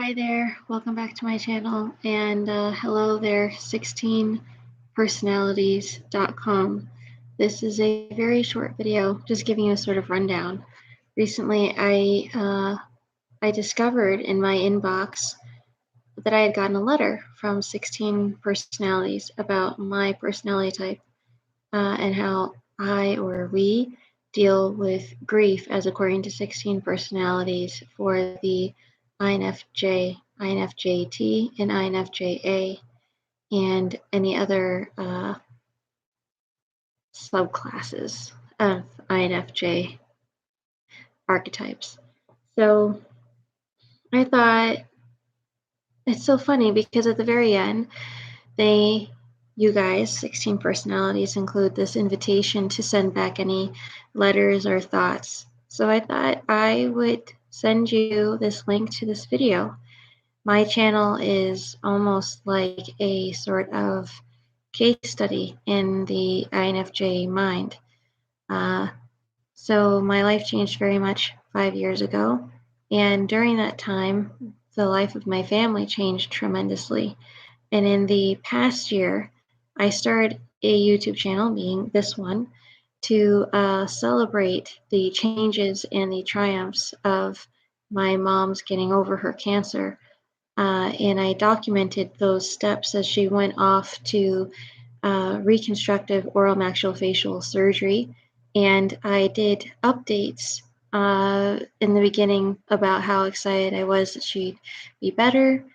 Hi there, welcome back to my channel, and hello there, 16personalities.com. This is a very short video, just giving you a sort of rundown. Recently, I discovered in my inbox that I had gotten a letter from 16 personalities about my personality type and how I or we deal with grief as according to 16 personalities for the INFJ, INFJ-T, and INFJ-A, and any other subclasses of INFJ archetypes. So I thought it's so funny because at the very end, you guys, 16 personalities, include this invitation to send back any letters or thoughts. So I thought I would send you this link to this video. My channel is almost like a sort of case study in the INFJ mind. So my life changed very much 5 years ago, and during that time, the life of my family changed tremendously. And in the past year, I started a YouTube channel, being this one, to celebrate the changes and the triumphs of my mom's getting over her cancer. And I documented those steps as she went off to reconstructive oral maxillofacial surgery. And I did updates in the beginning about how excited I was that she'd be better,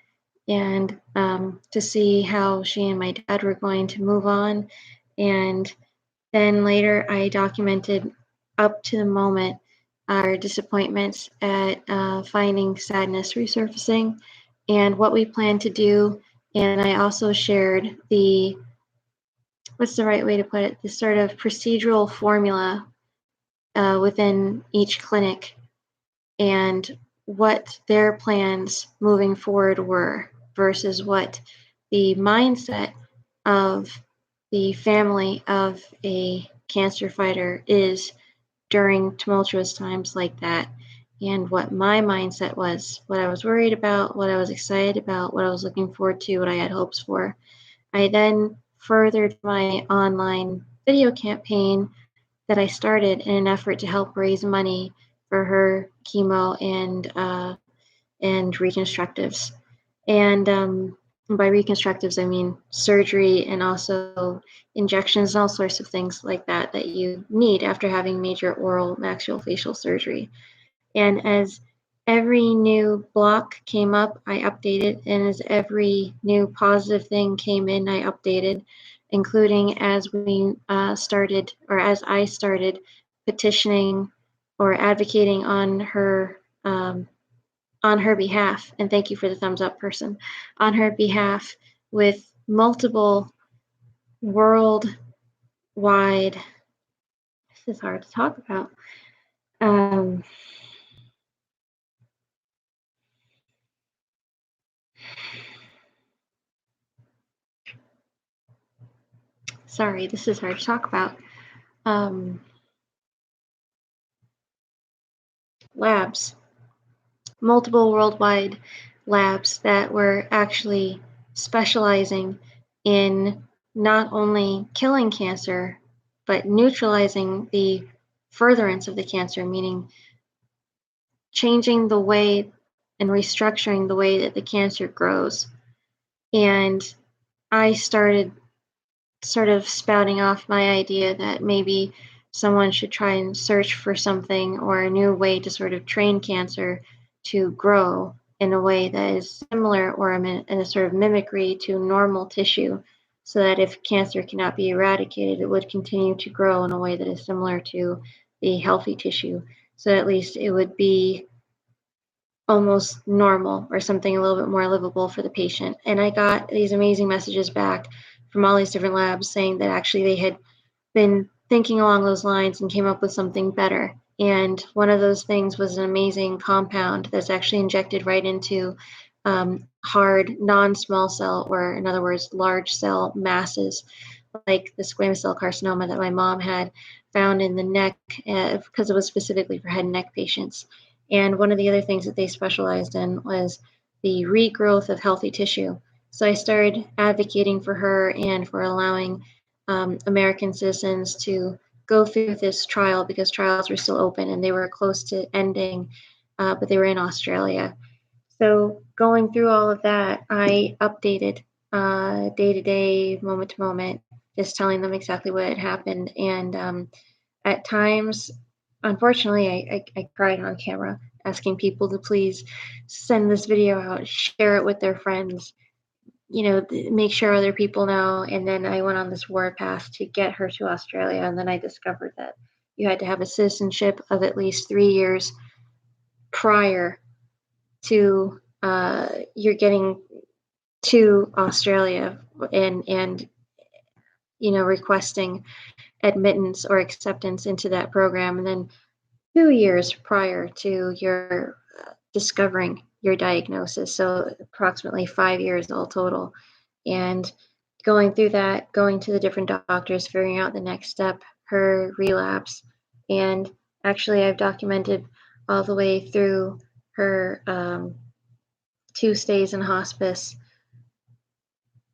and to see how she and my dad were going to move on. And then later I documented up to the moment our disappointments at finding sadness resurfacing and what we plan to do. And I also shared what's the right way to put it, the sort of procedural formula within each clinic and what their plans moving forward were versus what the mindset of the family of a cancer fighter is during tumultuous times like that, and what my mindset was, what I was worried about, what I was excited about, what I was looking forward to, what I had hopes for. I then furthered my online video campaign that I started in an effort to help raise money for her chemo and reconstructives. And by reconstructives, I mean surgery and also injections and all sorts of things like that that you need after having major oral maxillofacial surgery. And as every new block came up, I updated, and as every new positive thing came in, I updated, including as we started, or as I started petitioning or advocating on her behalf, and thank you for the thumbs up, person, on her behalf with multiple worldwide, this is hard to talk about, sorry, this is hard to talk about, labs, multiple worldwide labs that were actually specializing in not only killing cancer, but neutralizing the furtherance of the cancer, meaning changing the way and restructuring the way that the cancer grows. And I started sort of spouting off my idea that maybe someone should try and search for something or a new way to sort of train cancer to grow in a way that is similar or in a sort of mimicry to normal tissue, so that if cancer cannot be eradicated, it would continue to grow in a way that is similar to the healthy tissue. So at least it would be almost normal or something a little bit more livable for the patient. And I got these amazing messages back from all these different labs saying that actually they had been thinking along those lines and came up with something better. And one of those things was an amazing compound that's actually injected right into hard non-small cell, or in other words, large cell masses, like the squamous cell carcinoma that my mom had found in the neck, because it was specifically for head and neck patients. And one of the other things that they specialized in was the regrowth of healthy tissue. So I started advocating for her and for allowing American citizens to go through this trial because trials were still open and they were close to ending, but they were in Australia. So going through all of that, I updated day to day, moment to moment, just telling them exactly what had happened. And at times, unfortunately, I cried on camera, asking people to please send this video out, share it with their friends, make sure other people know. And then I went on this warpath to get her to Australia. And then I discovered that you had to have a citizenship of at least 3 years prior to you're getting to Australia and requesting admittance or acceptance into that program, and then 2 years prior to your discovering your diagnosis. So approximately 5 years all total. And going through that, going to the different doctors, figuring out the next step, her relapse. And actually, I've documented all the way through her 2 stays in hospice,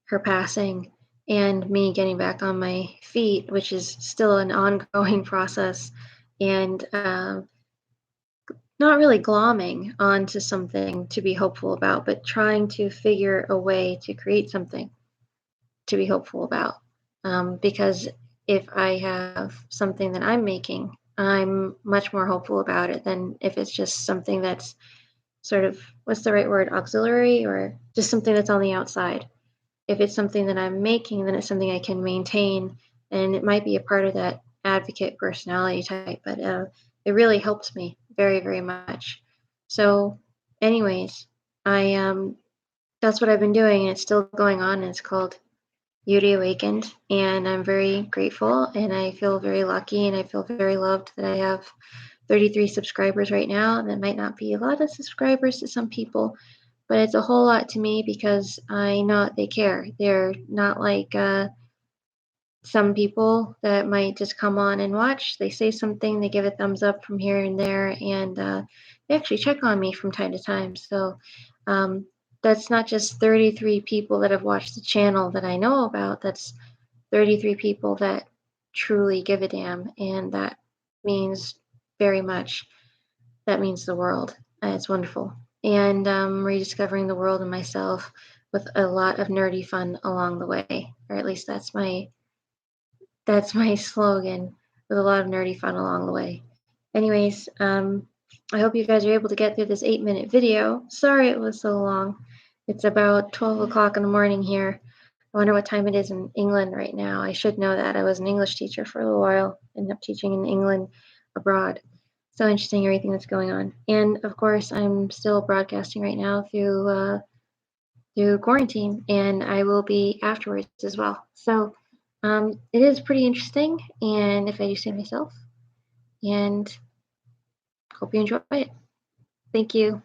her passing, and me getting back on my feet, which is still an ongoing process. And not really glomming onto something to be hopeful about, but trying to figure a way to create something to be hopeful about. Because if I have something that I'm making, I'm much more hopeful about it than if it's just something that's sort of, what's the right word, auxiliary, or just something that's on the outside. If it's something that I'm making, then it's something I can maintain, and it might be a part of that advocate personality type, but it really helps me very, very much. So, anyways, I that's what I've been doing, and it's still going on. And it's called Beauty Awakened, and I'm very grateful, and I feel very lucky, and I feel very loved that I have 33 subscribers right now. That might not be a lot of subscribers to some people, but it's a whole lot to me because I know they care. They're not like some people that might just come on and watch. They say something, they give a thumbs up from here and there, and they actually check on me from time to time. So um, that's not just 33 people that have watched the channel that I know about. That's 33 people that truly give a damn, and that means very much. That means the world. It's wonderful. And rediscovering the world and myself with a lot of nerdy fun along the way, or at least that's my slogan, with a lot of nerdy fun along the way. Anyways, I hope you guys are able to get through this 8-minute video. Sorry it was so long. It's about 12 o'clock in the morning here. I wonder what time it is in England right now. I should know that. I was an English teacher for a little while, ended up teaching in England abroad. So interesting, everything that's going on. And of course, I'm still broadcasting right now through quarantine, and I will be afterwards as well. So it is pretty interesting, and if I do say myself, and hope you enjoy it. Thank you.